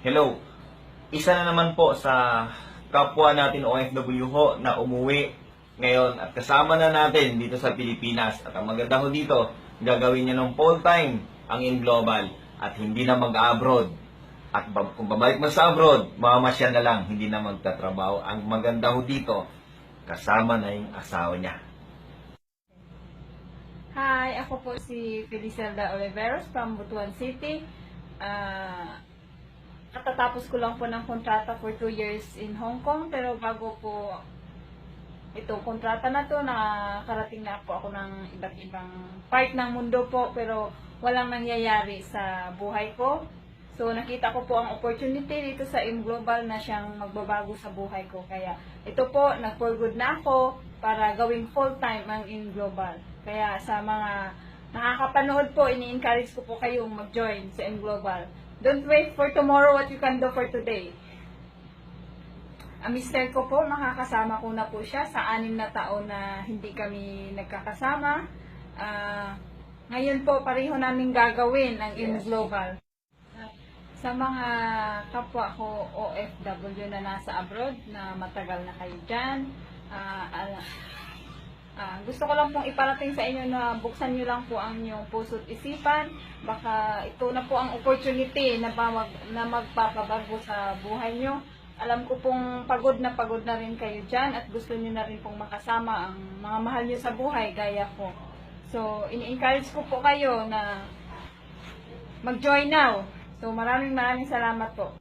Hello. Isa na naman po sa kapwa natin OFW ho na umuwi ngayon at kasama na natin dito sa Pilipinas. At ang maganda ho dito, gagawin niya ng full-time ang in-global at hindi na mag-abroad. At kung babalik man sa abroad, mamamasya na lang, hindi na magtatrabaho. Ang maganda ho dito, kasama na yung asawa niya. Hi, ako po si Felicelda Oliveros from Butuan City. Katatapos ko lang po ng kontrata for 2 years in Hong Kong, pero bago po itong kontrata na to, nakarating na po ako ng iba't ibang part ng mundo po, pero walang nangyayari sa buhay ko. So nakita ko po ang opportunity dito sa ImGlobal na siyang magbabago sa buhay ko. Kaya ito po, nag-for good na ako para gawing full-time ang ImGlobal. Kaya sa mga nakakapanood po, ini-encourage ko po kayong mag-join sa ImGlobal. Don't wait for tomorrow what you can do for today. Ang mister ko po, makakasama ko na po siya sa 6 na taon na hindi kami nagkakasama. Ngayon po, pareho namin gagawin ang ImGlobal. Sa mga kapwa ko OFW na nasa abroad, na matagal na kayo dyan, gusto ko lang pong iparating sa inyo na buksan nyo lang po ang inyong puso't isipan. Baka ito na po ang opportunity na magpapabago sa buhay nyo. Alam ko pong pagod na rin kayo dyan at gusto nyo na rin pong makasama ang mga mahal nyo sa buhay gaya ko. So, ini-encourage ko po kayo na mag-join now. So, maraming salamat po.